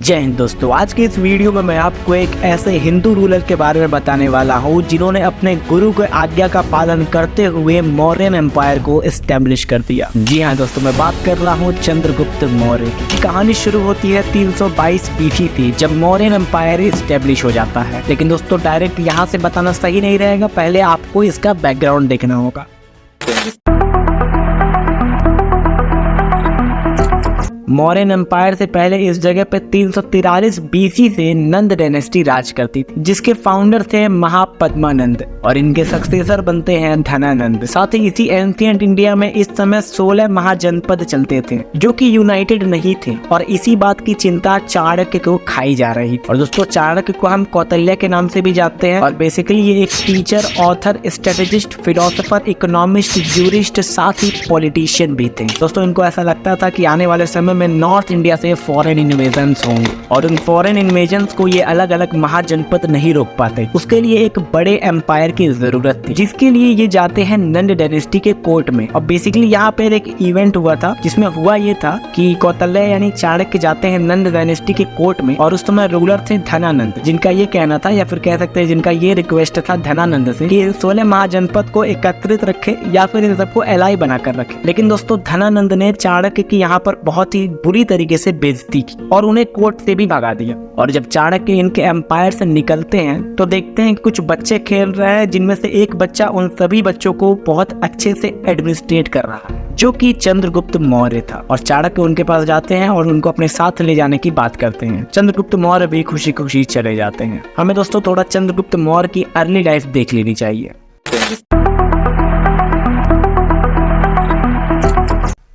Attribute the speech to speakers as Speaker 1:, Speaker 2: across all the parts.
Speaker 1: जय हिंद दोस्तों, आज के इस वीडियो में मैं आपको एक ऐसे हिंदू रूलर के बारे में बताने वाला हूँ जिन्होंने अपने गुरु के आज्ञा का पालन करते हुए मौर्यन एम्पायर को एस्टेब्लिश कर दिया। जी हाँ दोस्तों, मैं बात कर रहा हूँ चंद्रगुप्त मौर्य की। कहानी शुरू होती है 322 बीसी से, जब मौर्यन एम्पायर एस्टेब्लिश हो जाता है। लेकिन दोस्तों डायरेक्ट यहाँ से बताना सही नहीं रहेगा, पहले आपको इसका बैकग्राउंड देखना होगा। मौर्यन एम्पायर से पहले इस जगह पे 343 बीसी से नंद डायनेस्टी राज करती थी, जिसके फाउंडर थे महापद्मानंद और इनके सक्सेसर बनते हैं धनानंद। साथ ही इसी एंशिएंट इंडिया में इस समय 16 महाजनपद चलते थे जो कि यूनाइटेड नहीं थे, और इसी बात की चिंता चाणक्य को खाई जा रही थी। और दोस्तों चाणक्य को हम कौटिल्य के नाम से भी जानते हैं, और बेसिकली ये एक teacher, author, strategist, philosopher, economist, jurist, साथ ही पॉलिटिशियन भी थे। दोस्तों इनको ऐसा लगता था कि आने वाले समय में नॉर्थ इंडिया से फॉरेन इन्वेजन्स होंगे, और उन फॉरेन इन्वेजन्स को ये अलग अलग महाजनपद नहीं रोक पाते। उसके लिए एक बड़े एम्पायर की जरूरत थी, जिसके लिए ये जाते हैं नंद डायनेस्टी के कोर्ट में। और बेसिकली यहाँ पे एक इवेंट हुआ था, जिसमें हुआ ये था कि कौटिल्य यानी चाणक्य जाते हैं नंद डायनेस्टी के कोर्ट में, और उस समय रूलर थे धनानंद, जिनका ये कहना था, या फिर कह सकते हैं जिनका ये रिक्वेस्ट था धनानंद से कि 16 महाजनपद को एकत्रित रखे या फिर इन सबको एलाई बनाकर रखे। लेकिन दोस्तों धनानंद ने चाणक्य की यहाँ पर बहुत ही बुरी तरीके से बेइज्जती की और उन्हें कोर्ट से भी भगा दिया। और जब चाणक्य इनके एम्पायर से निकलते हैं तो देखते हैं कि कुछ बच्चे खेल रहे हैं, जिनमें से एक बच्चा उन सभी बच्चों को बहुत अच्छे से एडमिनिस्ट्रेट कर रहा है, जो कि चंद्रगुप्त मौर्य था। और चाणक्य उनके पास जाते हैं और उनको अपने साथ ले जाने की बात करते हैं। चंद्रगुप्त मौर्य भी खुशी खुशी चले जाते हैं। हमें दोस्तों थोड़ा चंद्रगुप्त मौर्य की अर्ली लाइफ देख लेनी चाहिए।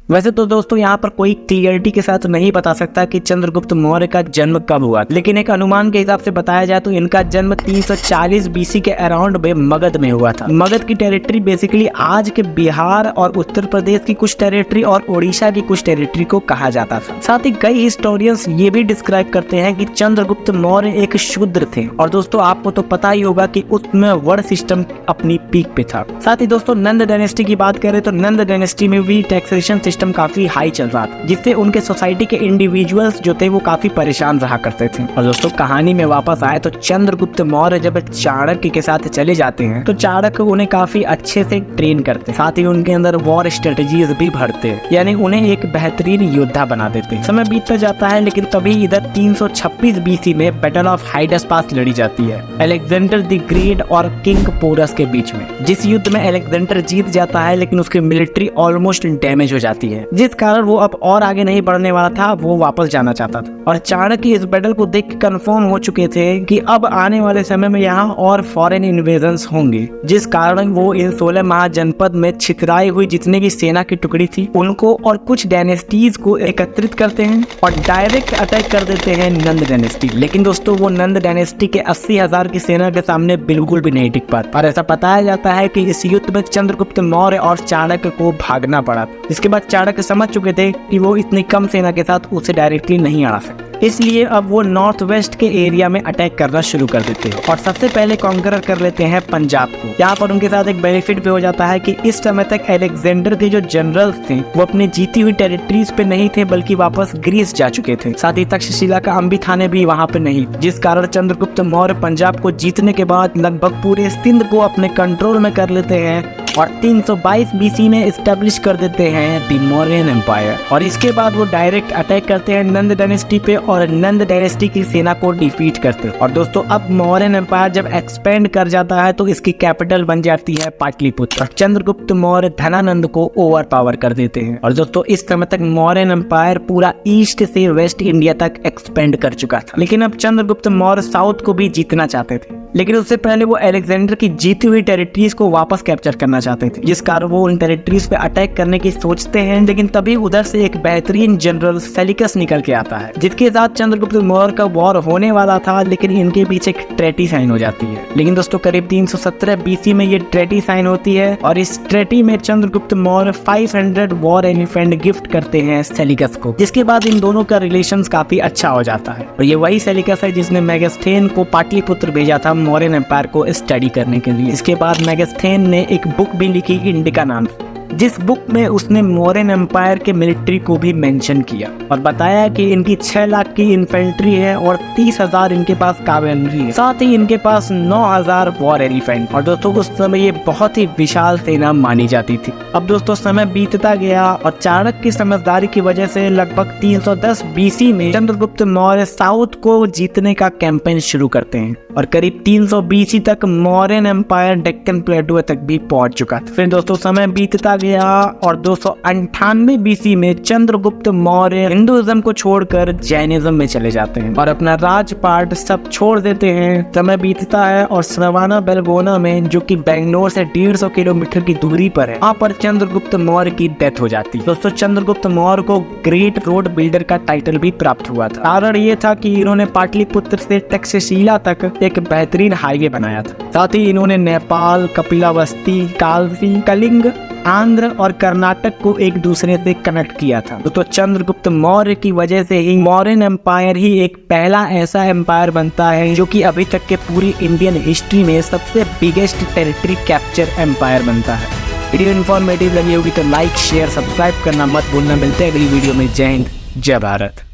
Speaker 1: वैसे तो दोस्तों यहाँ पर कोई क्लियरिटी के साथ नहीं बता सकता कि चंद्रगुप्त मौर्य का जन्म कब हुआ, लेकिन एक अनुमान के हिसाब से बताया जाए तो इनका जन्म 340 बीसी के अराउंड में मगध में हुआ था। मगध की टेरिटरी बेसिकली आज के बिहार और उत्तर प्रदेश की कुछ टेरिटरी और ओडिशा की कुछ टेरिटरी को कहा जाता था। साथ ही कई हिस्टोरियंस ये भी डिस्क्राइब करते हैं कि चंद्रगुप्त मौर्य एक शूद्र थे। और दोस्तों आपको तो पता ही होगा कि उसमें वर्ण सिस्टम अपनी पीक पे था। साथ ही दोस्तों नंद डायनेस्टी की बात करें तो नंद डायनेस्टी में भी टैक्सेशन सिस्टम काफी हाई चल रहा था, जिससे उनके सोसाइटी के इंडिविजुअल्स जो थे वो काफी परेशान रहा करते थे। और दोस्तों कहानी में वापस आए तो चंद्रगुप्त मौर्य जब चाणक्य के साथ चले जाते हैं तो चाणक्य उन्हें काफी अच्छे से ट्रेन करते, साथ ही उनके अंदर वॉर स्ट्रेटेजीज भी भरते, यानी उन्हें एक बेहतरीन योद्धा बना देते। समय बीतता जाता है, लेकिन तभी इधर 326 बीसी में बैटल ऑफ हाइडस पास लड़ी जाती है अलेक्जेंडर द ग्रेट और किंग पोरस के बीच में। जिस युद्ध में अलेक्जेंडर जीत जाता है, लेकिन उसकी मिलिट्री ऑलमोस्ट डैमेज हो जाती है, जिस कारण वो अब और आगे नहीं बढ़ने वाला था, वो वापस जाना चाहता था। और चाणक्य इस बैटल को देख के कंफर्म हो चुके थे कि अब आने वाले समय में यहाँ और फॉरेन इन्वेजन्स होंगे, जिस कारण वो इन 16 महाजनपद में छितराई हुई जितने की सेना की टुकड़ी थी उनको और कुछ डायनेस्टीज को एकत्रित करते हैं और डायरेक्ट अटैक कर देते हैं नंद डायनेस्टी। लेकिन दोस्तों वो नंद डायनेस्टी के 80,000 की सेना के सामने बिल्कुल भी नहीं टिक पाते, और ऐसा बताया जाता है कि इस युद्ध में चंद्रगुप्त मौर्य और चाणक्य को भागना पड़ा। इसके बाद चाणक्य समझ चुके थे कि वो इतनी कम सेना के साथ उसे डायरेक्टली नहीं आ सकते, इसलिए अब वो नॉर्थ वेस्ट के एरिया में अटैक करना शुरू कर देते हैं और सबसे पहले कॉन्करर कर लेते हैं पंजाब को। यहाँ पर उनके साथ एक बेनिफिट भी हो जाता है कि इस समय तक अलेक्जेंडर के जो जनरल्स थे वो अपनी जीती हुई टेरिटरीज पे नहीं थे, बल्कि वापस ग्रीस जा चुके थे। साथ ही तक्षशिला का अंबी थाने भी वहाँ पे नहीं, जिस कारण चंद्रगुप्त मौर्य पंजाब को जीतने के बाद लगभग पूरे सिंध को अपने कंट्रोल में कर लेते हैं और 322 बीसी में एस्टेब्लिश कर देते हैं द मौर्यन एम्पायर। और इसके बाद वो डायरेक्ट अटैक करते हैं नंद डायनेस्टी पे और नंद डायनेस्टी की सेना को डिफीट करते हैं। और दोस्तों अब मौर्यन एम्पायर जब एक्सपेंड कर जाता है तो इसकी कैपिटल बन जाती है पाटलिपुत्र, और चंद्रगुप्त मौर्य धनानंद को ओवर पावर कर देते हैं। और दोस्तों इस समय तक मौर्यन एम्पायर पूरा ईस्ट से वेस्ट इंडिया तक एक्सपेंड कर चुका था, लेकिन अब चंद्रगुप्त मौर्य साउथ को भी जीतना चाहते थे। लेकिन उससे पहले वो अलेक्जेंडर की जीती हुई टेरिटरीज को वापस कैप्चर करना चाहते थे, जिस कारण वो उन टेरिटरीज पे अटैक करने की सोचते हैं। लेकिन तभी उधर से एक बेहतरीन जनरल सेलिकस निकल के आता है, जिसके साथ चंद्रगुप्त मौर्य का वॉर होने वाला था, लेकिन इनके पीछे एक ट्रेटी साइन हो जाती है। लेकिन दोस्तों करीब 317 बीसी में ये ट्रेटी साइन होती है, और इस ट्रेटी में Chandragupta Maurya 500 war elephant gift करते हैं सेलिकस को, जिसके बाद इन दोनों का रिलेशंस काफी अच्छा हो जाता है। और ये वही सेलिकस है जिसने मेगास्थेन को पाटलिपुत्र भेजा था मौर्यन एम्पायर को स्टडी करने के लिए। इसके बाद मेगास्थेन ने एक बुक भी लिखी इंडिका नाम, जिस बुक में उसने मौर्यन एम्पायर के मिलिट्री को भी मेंशन किया और बताया कि इनकी 6 लाख की इन्फेंट्री है और 30,000 इनके पास कैवेलरी है, साथ ही इनके पास 9,000 वॉर एलिफेंट। और दोस्तों उस समय ये बहुत ही विशाल सेना मानी जाती थी। अब दोस्तों समय बीतता गया और चाणक्य की समझदारी की वजह से लगभग 310 BC में चंद्रगुप्त मौर्य साउथ को जीतने का कैंपेन शुरू करते हैं और करीब 300 BC तक मौर्यन एम्पायर डेक्कन प्लेटो तक भी पहुंच चुका था। फिर दोस्तों समय बीतता गया और 298 BC में चंद्रगुप्त मौर्य हिंदुइज्म को छोड़कर जैनिज्म में चले जाते हैं और अपना राजपाट सब छोड़ देते हैं। समय बीतता है और श्रवाना बेलगोना में, जो कि बेंगलोर से 150 किलोमीटर की दूरी पर है, वहाँ पर चंद्रगुप्त मौर्य की डेथ हो जाती है। दोस्तों चंद्रगुप्त मौर्य को ग्रेट रोड बिल्डर का टाइटल भी प्राप्त हुआ था। कारण ये था कि इन्होंने पाटलिपुत्र से तक्षशिला तक एक बेहतरीन हाईवे बनाया था। साथ ही इन्होंने नेपाल, कपिलावस्ती, कालसी, कलिंग, आंध्र और कर्नाटक को एक दूसरे से कनेक्ट किया था। तो चंद्रगुप्त मौर्य की वजह से ही मौर्यन एम्पायर ही एक पहला ऐसा एम्पायर बनता है जो कि अभी तक के पूरी इंडियन हिस्ट्री में सबसे बिगेस्ट टेरिटरी कैप्चर एम्पायर बनता है। वीडियो इन्फॉर्मेटिव लगी होगी तो लाइक, शेयर, सब्सक्राइब करना मत भूलना। मिलते हैं अगली वीडियो में। जय हिंद, जय भारत।